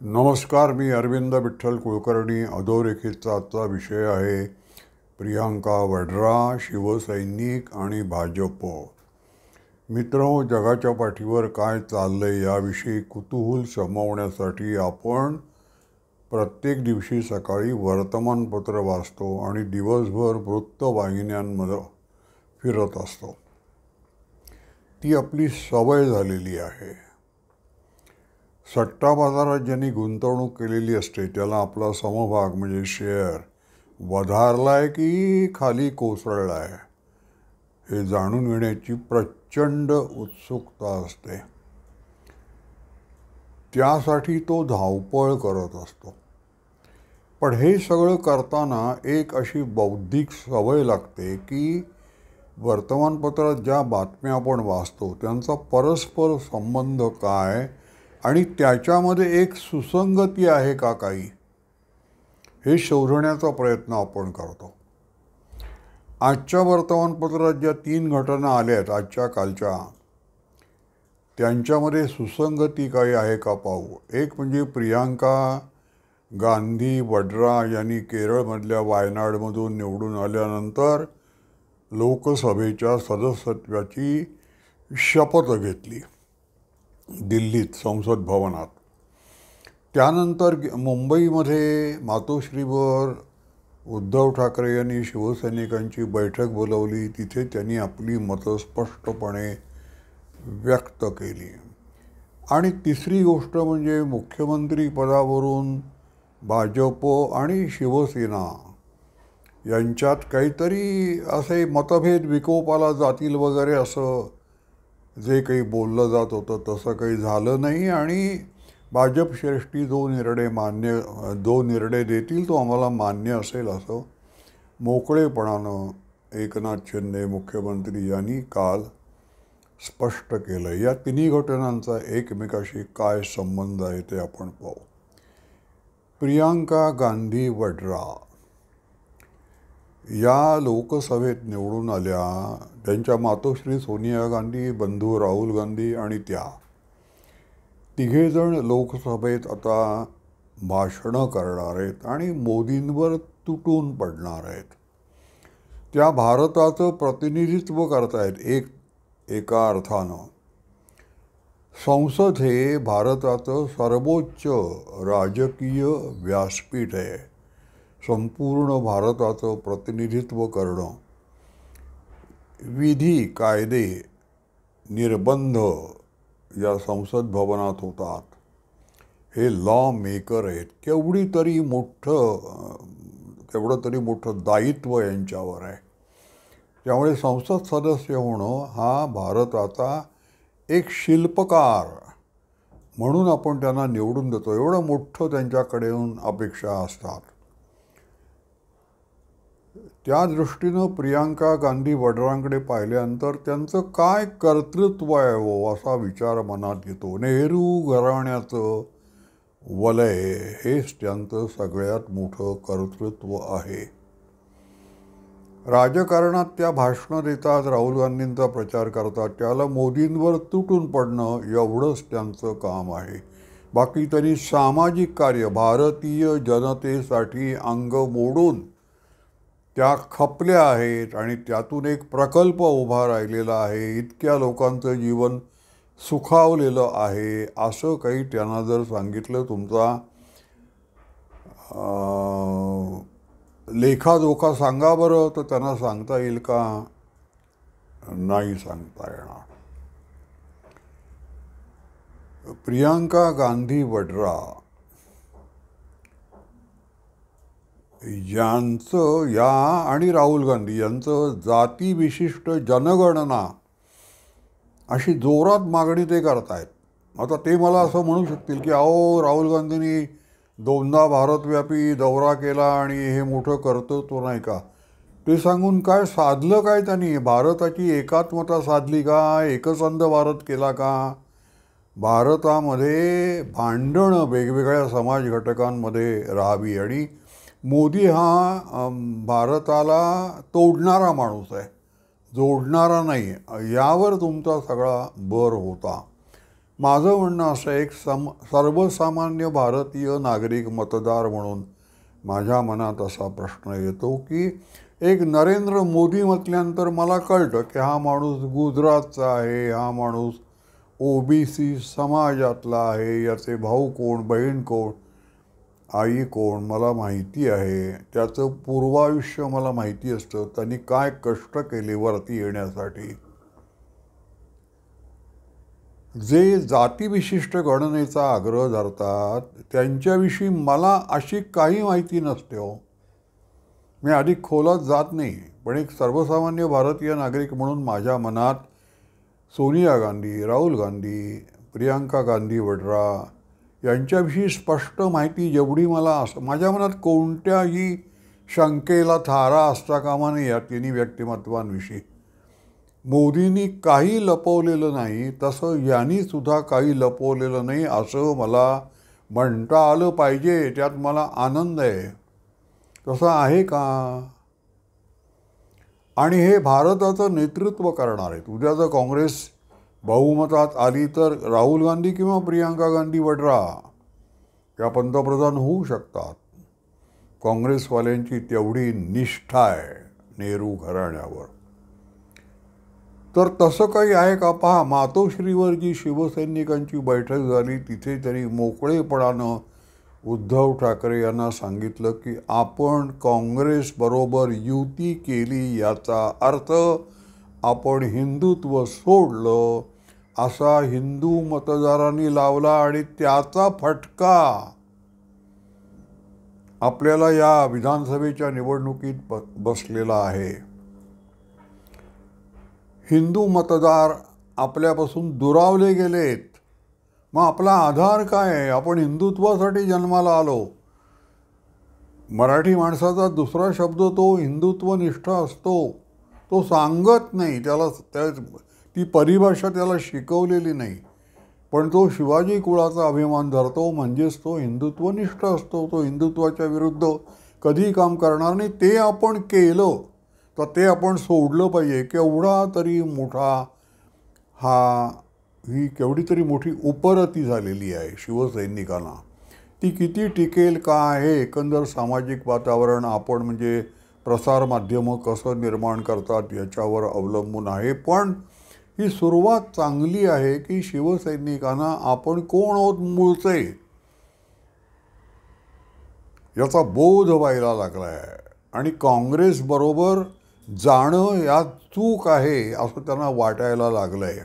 नमस्कार. मी अरविंद विठ्ठल कुलकर्णी. अधोरेखितचा आजचा विषय आहे प्रियांका वड्रा, शिवसैनिक आणि भाजप. मित्रहो, जगाच्या पाठीवर काय चाललंय याविषयी कुतूहल शमवण्यासाठी आपण प्रत्येक दिवशी सकाळी वर्तमानपत्र वाचतो आणि दिवसभर वृत्तवाहिन्यांमध्ये फिरत असतो. ती आपली सवय झालेली आहे. सट्टा बाजारात ज्यांनी गुंतवणूक केलेली असते त्याला आपला समभाग म्हणजे शेअर वधारलाय की खाली कोसळलाय हे जाणून घेण्याची प्रचंड उत्सुकता असते. त्यासाठी तो धावपळ करत असतो. पण हे सगळं करताना एक अशी बौद्धिक सवय लागते की वर्तमानपत्रात ज्या बातम्या आपण वाचतो त्यांचा परस्पर संबंध काय आणि त्याच्यामध्ये एक सुसंगती आहे का काही, हे शोधण्याचा प्रयत्न आपण करतो. आजच्या वर्तमानपत्रात ज्या 3 घटना आल्या आहेत आजच्या कालच्या, त्यांच्यामध्ये सुसंगती काही आहे का पाहू. एक म्हणजे प्रियांका गांधी वड्रा यांनी केरळमधल्या वायनाडमधून निवडून आल्यानंतर लोकसभेच्या सदस्यत्वाची शपथ घेतली दिल्लीत संसद भवनात. त्यानंतर मुंबईमध्ये मातोश्रीवर उद्धव ठाकरे यांनी शिवसैनिकांची बैठक बोलवली. तिथे त्यांनी आपली मतं स्पष्टपणे व्यक्त केली. आणि तिसरी गोष्ट म्हणजे मुख्यमंत्री पदावरून भाजप आणि शिवसेना यांच्यात काहीतरी असे मतभेद विकोपाला जातील वगैरे असं जे काही बोललं जात होतं तसं काही झालं नाही. आणि भाजप श्रेष्ठी जो निर्णय देतील तो आम्हाला मान्य असेल असं मोकळेपणानं एकनाथ शिंदे मुख्यमंत्री यांनी काल स्पष्ट केलं. या तिन्ही घटनांचा एकमेकाशी काय संबंध आहे ते आपण पाहू. प्रियांका गांधी वड्रा या लोकसभेत निवडून आल्या. त्यांच्या मातोश्री सोनिया गांधी, बंधू राहुल गांधी आणि त्या तिघेजण लोकसभेत आता भाषणं करणार आहेत आणि मोदींवर तुटून पडणार आहेत. त्या भारताचं प्रतिनिधित्व करतायत एका अर्थानं. संसद हे भारताचं सर्वोच्च राजकीय व्यासपीठ आहे. संपूर्ण भारताचं प्रतिनिधित्व करणं, विधी कायदे निर्बंध या संसद भवनात होतात. हे लॉ मेकर आहेत. केवढं तरी मोठं दायित्व यांच्यावर आहे. त्यामुळे संसद सदस्य होणं हा भारताचा एक शिल्पकार म्हणून आपण त्यांना निवडून देतो. एवढं मोठं त्यांच्याकडून अपेक्षा असतात. त्या दृष्टीनं प्रियांका गांधी वड्रांकडे पाहिल्यानंतर त्यांचं काय कर्तृत्व आहे हो असा विचार मनात येतो. नेहरू घराण्याचं वलय हेच त्यांचं सगळ्यात मोठं कर्तृत्व आहे. राजकारणात त्या भाषणं देतात, राहुल गांधींचा प्रचार करतात, त्याला मोदींवर तुटून पडणं एवढंच त्यांचं काम आहे. बाकी त्यांनी सामाजिक कार्य भारतीय जनतेसाठी अंग मोडून त्या खपल्या आहेत आणि त्यातून एक प्रकल्प उभा राहिलेला आहे. इतक्या लोकांचं जीवन सुखावलेलं आहे असं काही त्यांना जर सांगितलं, तुमचा लेखाजोखा सांगा बरं, तर त्यांना सांगता येईल का? नाही सांगता येणार. प्रियांका गांधी वड्रा यांचं आणि राहुल गांधी यांचं जातीविशिष्ट जनगणना अशी जोरात मागणी ते करतायत. आता ते मला असं म्हणू शकतील की अहो, राहुल गांधींनी 2दा भारतव्यापी दौरा केला आणि हे मोठं कर्तृत्व नाही का? ते सांगून काय साधलं काय त्यांनी? भारताची एकात्मता साधली का? एकसंध भारत केला का? भारतामध्ये भांडणं वेगवेगळ्या समाज घटकांमध्ये राहावी आणि मोदी हा भारताला तोडणारा माणूस आहे, जोडणारा नाही, यावर तुमचा सगळा भर होता. माझं म्हणणं असं एक सर्वसामान्य भारतीय नागरिक मतदार म्हणून माझ्या मनात असा प्रश्न येतो की एक नरेंद्र मोदी म्हटल्यानंतर मला कळतं की हा माणूस गुजरातचा आहे, हा माणूस OBC समाजातला आहे, याचे भाऊ कोण, बहीण कोण, आई कोण मला माहिती आहे, त्याचं पूर्वायुष्य मला माहिती असतं, त्यांनी काय कष्ट केले वरती येण्यासाठी. जे जातीविशिष्ट गणनेचा आग्रह धरतात त्यांच्याविषयी मला अशी काही माहिती नसते हो. मी अधिक खोलात जात नाही, पण एक सर्वसामान्य भारतीय नागरिक म्हणून माझ्या मनात सोनिया गांधी, राहुल गांधी, प्रियांका गांधी वड्रा यांच्याविषयी स्पष्ट माहिती जेवढी मला माझ्या मनात कोणत्याही शंकेला थारा असता कामा नये या तिन्ही व्यक्तिमत्वांविषयी. मोदींनी काही लपवलेलं नाही, तसं यांनी सुद्धा काही लपवलेलं नाही असं मला म्हणता आलं पाहिजे. त्यात मला आनंद आहे. तसं आहे का? आणि हे भारताचं नेतृत्व करणार आहेत. उद्या जर काँग्रेस बहुमतात आली तर राहुल गांधी किंवा प्रियांका गांधी वड्रा या पंतप्रधान होऊ शकतात. काँग्रेसवाल्यांची तेवढी निष्ठा आहे नेहरू घराण्यावर. तर तसं काही आहे का? पहा, मातोश्रीवर जी शिवसैनिकांची बैठक झाली तिथे त्यांनी मोकळेपणानं उद्धव ठाकरे यांना सांगितलं की आपण काँग्रेसबरोबर युती केली याचा अर्थ आपण हिंदुत्व सोडलं असा हिंदू मतदारांनी लावला आणि त्याचा फटका आपल्याला या विधानसभेच्या निवडणुकीत बसलेला आहे. हिंदू मतदार आपल्यापासून दुरावले गेलेत. मग आपला आधार काय आहे? आपण हिंदुत्वासाठी जन्माला आलो. मराठी माणसाचा दुसरा शब्द तो हिंदुत्वनिष्ठ असतो. तो सांगत नाही, त्याला ती परिभाषा त्याला शिकवलेली नाही, पण तो शिवाजी कुळाचा अभिमान धरतो, म्हणजेच तो हिंदुत्वनिष्ठ असतो. तो हिंदुत्वाच्या विरुद्ध कधी काम करणार नाही. ते आपण केलं तर ते आपण सोडलं पाहिजे. केवढा तरी मोठा ही केवढी तरी मोठी उपरती झालेली आहे शिवसैनिकांना. ती किती टिकेल का आहे एकंदर सामाजिक वातावरण आपण म्हणजे प्रसारमाध्यमं कसं निर्माण करतात याच्यावर अवलंबून आहे. पण ही सुरुवात चांगली आहे की शिवसैनिकांना आपण कोण आहोत मूळचे याचा बोध व्हायला लागला आहे आणि काँग्रेसबरोबर जाणं यात चूक आहे असं त्यांना वाटायला लागलं आहे.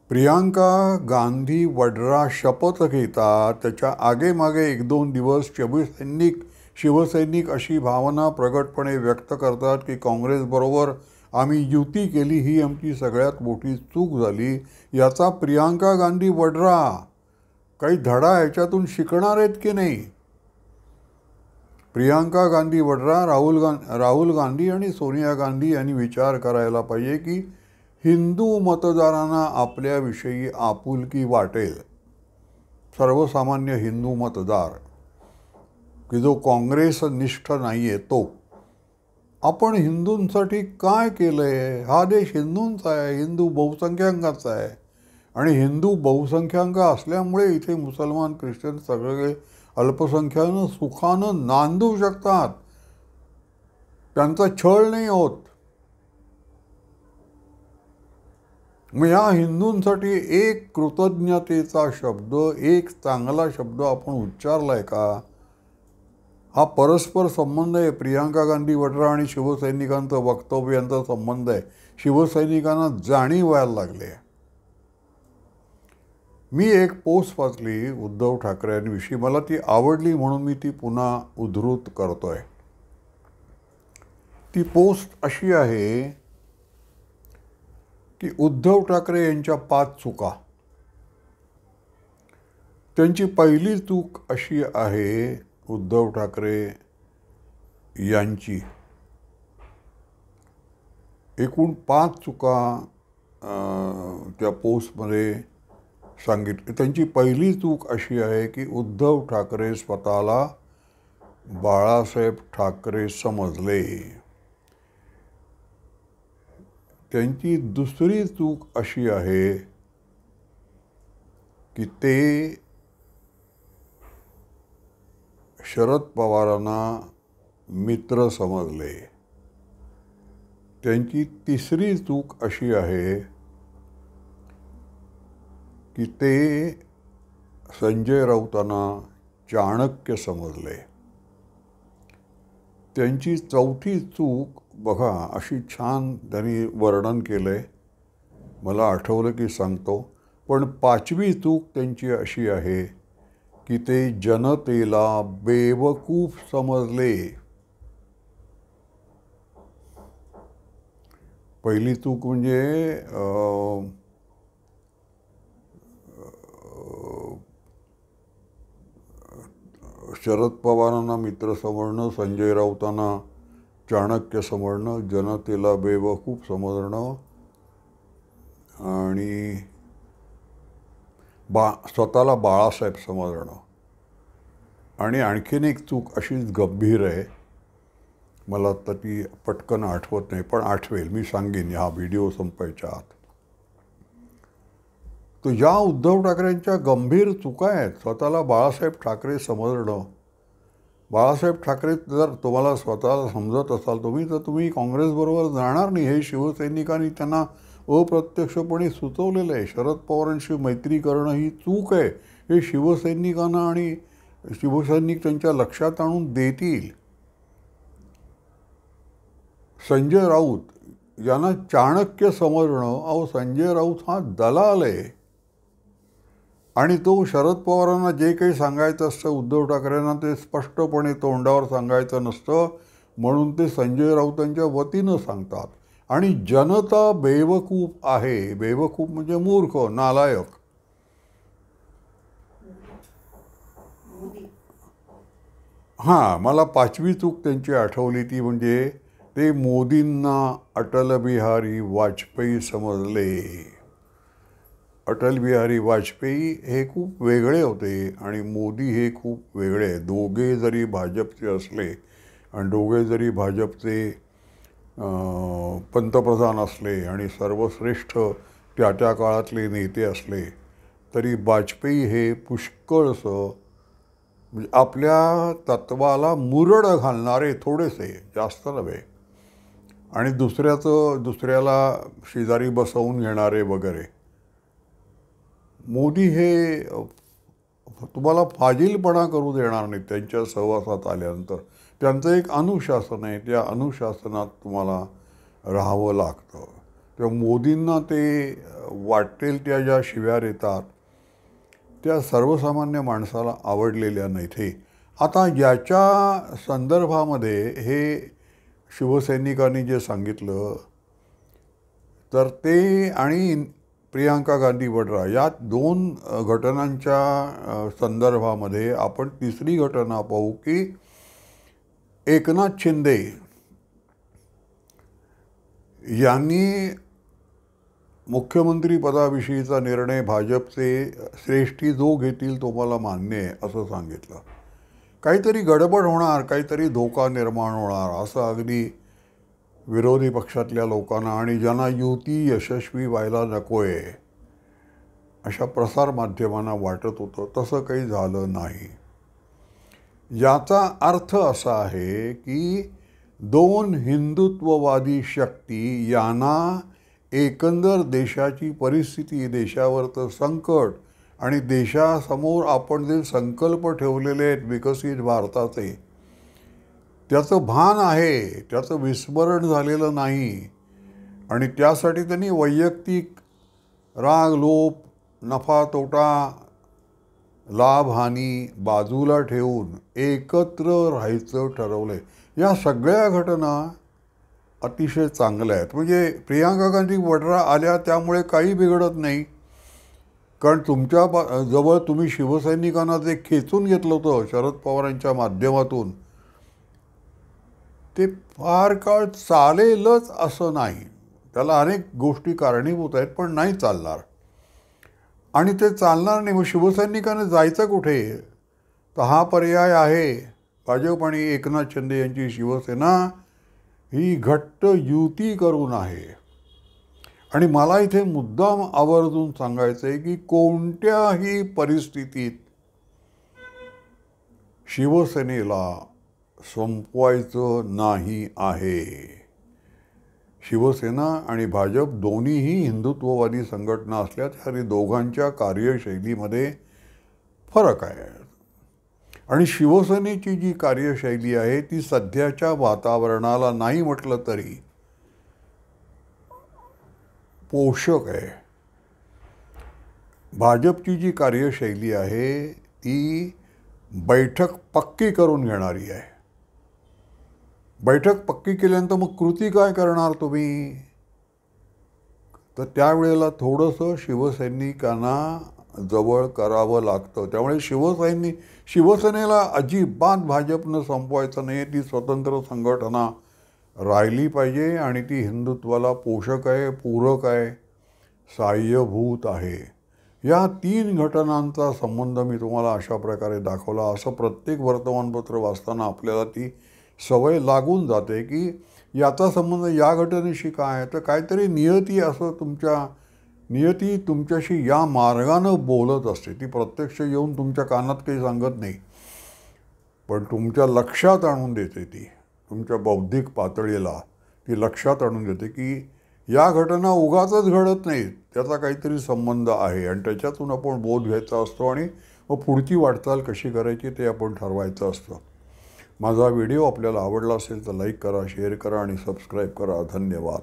प्रियांका गांधी वड्रा शपथ घेतात त्याच्या आगेमागे 1-2 दिवस शिवसैनिक अशी भावना प्रगटपणे व्यक्त करतात की काँग्रेसबरोबर आम्ही युती केली, ही आमची सगळ्यात मोठी चूक झाली. याचा प्रियांका गांधी वड्रा काही धडा ह्याच्यातून शिकणार आहेत की नाही? प्रियांका गांधी वड्रा, राहुल गांधी आणि सोनिया गांधी यांनी विचार करायला पाहिजे की हिंदू मतदारांना आपल्याविषयी आपुलकी वाटेल. सर्वसामान्य हिंदू मतदार की जो काँग्रेसनिष्ठ नाही आहे तो. आपण हिंदूंसाठी काय केलं आहे? हा देश हिंदूंचा आहे, हिंदू बहुसंख्याकांचा आहे आणि हिंदू बहुसंख्याक असल्यामुळे इथे मुसलमान, ख्रिश्चन सगळे अल्पसंख्यानं सुखानं नांदू शकतात. त्यांचा छळ नाही होत. मग या हिंदूंसाठी एक कृतज्ञतेचा शब्द, एक चांगला शब्द आपण उच्चारलाय का? हा परस्पर संबंध आहे. प्रियांका गांधी वड्रा आणि शिवसैनिकांचं वक्तव्य यांचा संबंध आहे. शिवसैनिकांना जाणीव व्हायला लागले. मी एक पोस्ट वाचली उद्धव ठाकरेंविषयी, मला ती आवडली म्हणून मी ती पुन्हा उद्धृत करतोय. ती पोस्ट अशी आहे की उद्धव ठाकरे यांच्या 5 चुका. त्यांची पहिली चूक अशी आहे उद्धव ठाकरे यांची, एकूण 5 चुका त्या पोस्टमध्ये सांगितली. त्यांची पहिली चूक अशी आहे की उद्धव ठाकरे स्वतःला बाळासाहेब ठाकरे समजले. त्यांची दुसरी चूक अशी आहे की ते शरद पवारांना मित्र समजले. त्यांची तिसरी चूक अशी आहे की ते संजय राऊतांना चाणक्य समजले. त्यांची चौथी चूक बघा, अशी छान त्यांनी वर्णन केलं आहे, मला आठवलं की सांगतो. पण पाचवी चूक त्यांची अशी आहे की ते जनतेला बेवकूफ समजले. पहिली चूक म्हणजे शरद पवारांना मित्र समजणं, संजय राऊतांना चाणक्य समजणं, जनतेला बेवकूफ समजणं आणि स्वतःला बाळासाहेब समजणं. आणि आणखीन एक चूक अशीच गंभीर आहे, मला आता ती पटकन आठवत नाही, पण आठवेल, मी सांगेन हा व्हिडिओ संपायच्या आत. तर या उद्धव ठाकरेंच्या गंभीर चुका आहेत. स्वतःला बाळासाहेब ठाकरे समजणं. बाळासाहेब ठाकरे जर तुम्हाला स्वतःला समजत असाल तर तुम्ही काँग्रेसबरोबर जाणार नाही, हे शिवसैनिकांनी त्यांना अप्रत्यक्षपणे सुचवलेलं आहे. शरद पवारांशी मैत्री करणं ही चूक आहे, हे शिवसैनिकांना आणि शिवसैनिक त्यांच्या लक्षात आणून देतील. संजय राऊत यांना चाणक्य समजणं, अहो संजय राऊत हा दलाल आहे आणि तो शरद पवारांना जे काही सांगायचं असतं उद्धव ठाकरेंना ते स्पष्टपणे तोंडावर सांगायचं नसतं, म्हणून ते संजय राऊतांच्या वतीनं सांगतात. आणि जनता बेवकूफ आहे. बेवकूफ म्हणजे मूर्ख, नालायक. हां, मला पाचवी चूक त्यांची आठवली, ती म्हणजे ते मोदींना अटल बिहारी वाजपेयी समजले. अटल बिहारी वाजपेयी हे खूप वेगळे होते आणि मोदी हे खूप वेगळे. दोघे जरी भाजपचे असले आणि दोघे जरी भाजपचे पंतप्रधान असले आणि सर्वश्रेष्ठ त्या त्या काळातले नेते असले, तरी वाजपेयी हे पुष्कळसं म्हणजे आपल्या तत्वाला मुरड घालणारे, थोडेसे, जास्त नव्हे, आणि दुसऱ्याला शेजारी बसवून घेणारे वगैरे. मोदी हे तुम्हाला फाजीलपणा करू देणार नाही त्यांच्या सहवासात आल्यानंतर. त्यांचं एक अनुशासन आहे, त्या अनुशासनात तुम्हाला राहावं लागतं. तेव्हा मोदींना ते वाटेल त्या ज्या शिव्या देतात त्या सर्वसामान्य माणसाला आवडलेल्या नाहीत. हे आता याच्या संदर्भामध्ये हे शिवसैनिकांनी जे सांगितलं, तर ते आणि प्रियांका गांधी वड्रा या दोन घटनांच्या संदर्भामध्ये आपण तिसरी घटना पाहू की एकनाथ शिंदे यांनी मुख्यमंत्री पदाविषयीचा निर्णय भाजपचे श्रेष्ठी जो घेतील तो मला मान्य आहे असं सांगितलं. काहीतरी गडबड होणार, काहीतरी धोका निर्माण होणार असं अगदी विरोधी पक्षातल्या लोकांना आणि ज्यांना युती यशस्वी व्हायला नको आहे अशा प्रसारमाध्यमांना वाटत होतं. तसं काही झालं नाही. याचा अर्थ असा आहे की दोन हिंदुत्ववादी शक्ती यांना एकंदर देशाची परिस्थिती, देशावरचं संकट आणि देशासमोर आपण जे संकल्प ठेवलेले आहेत विकसित भारताचे, त्याचं भान आहे, त्याचं विस्मरण झालेलं नाही. आणि त्यासाठी त्यांनी वैयक्तिक राग, लोभ, नफा तोटा, लाभ हानी बाजूला ठेवून एकत्र राहायचं ठरवलं आहे. या सगळ्या घटना अतिशय चांगल्या आहेत. म्हणजे प्रियांका गांधी वड्रा आल्या त्यामुळे काही बिघडत नाही, कारण तुमच्या जवळ तुम्ही शिवसैनिकांना जे खेचून घेतलं होतं शरद पवारांच्या माध्यमातून, ते फार काळ चालेलच असं नाही. त्याला अनेक गोष्टी कारणीभूत आहेत, पण नाही चालणार. आणि ते चालणार नाही. मग शिवसैनिकांना जायचं कुठे? तर हा पर्याय आहे. भाजप आणि एकनाथ शिंदे यांची शिवसेना ही घट्ट युती करून आहे आणि मला इथे मुद्दाम आवर्जून सांगायचं आहे की कोणत्याही परिस्थितीत शिवसेनेला संपवायचं नाही आहे. शिवसेना आणि भाजप दोन्हीही हिंदुत्ववादी संघटना असल्या तरी दोघांच्या कार्यशैलीमध्ये फरक आहे. आणि शिवसेनेची जी कार्यशैली आहे ती सध्याच्या वातावरणाला नाही म्हटलं तरी पोषक आहे. भाजपची जी कार्यशैली आहे ती बैठक पक्की करून घेणारी आहे. बैठक पक्की केल्यानंतर मग कृती काय करणार तुम्ही? तर त्यावेळेला थोडंसं शिवसैनिकांना जवळ करावं लागतं. त्यामुळे शिवसेनेला अजिबात भाजपनं संपवायचं नाही. ती स्वतंत्र संघटना राहिली पाहिजे आणि ती हिंदुत्वाला पोषक आहे, पूरक आहे, साह्यभूत आहे. या 3 घटनांचा संबंध मी तुम्हाला अशा प्रकारे दाखवला. असं प्रत्येक वर्तमानपत्र वाचताना आपल्याला ती सवय लागून जाते की याचा संबंध या घटनेशी काय आहे. तर काहीतरी नियती तुमच्याशी या मार्गानं बोलत असते. ती प्रत्यक्ष येऊन तुमच्या कानात काही सांगत नाही, पण तुमच्या लक्षात आणून देते. ती तुमच्या बौद्धिक पातळीला ती लक्षात आणून देते की या घटना उगाचच घडत नाहीत, त्याचा काहीतरी संबंध आहे आणि त्याच्यातून आपण बोध घ्यायचा असतो आणि मग पुढची वाटचाल कशी करायची ते आपण ठरवायचं असतं. माझा व्हिडिओ आपल्याला आवडला असेल तर लाईक करा, शेअर करा आणि सबस्क्राईब करा. धन्यवाद.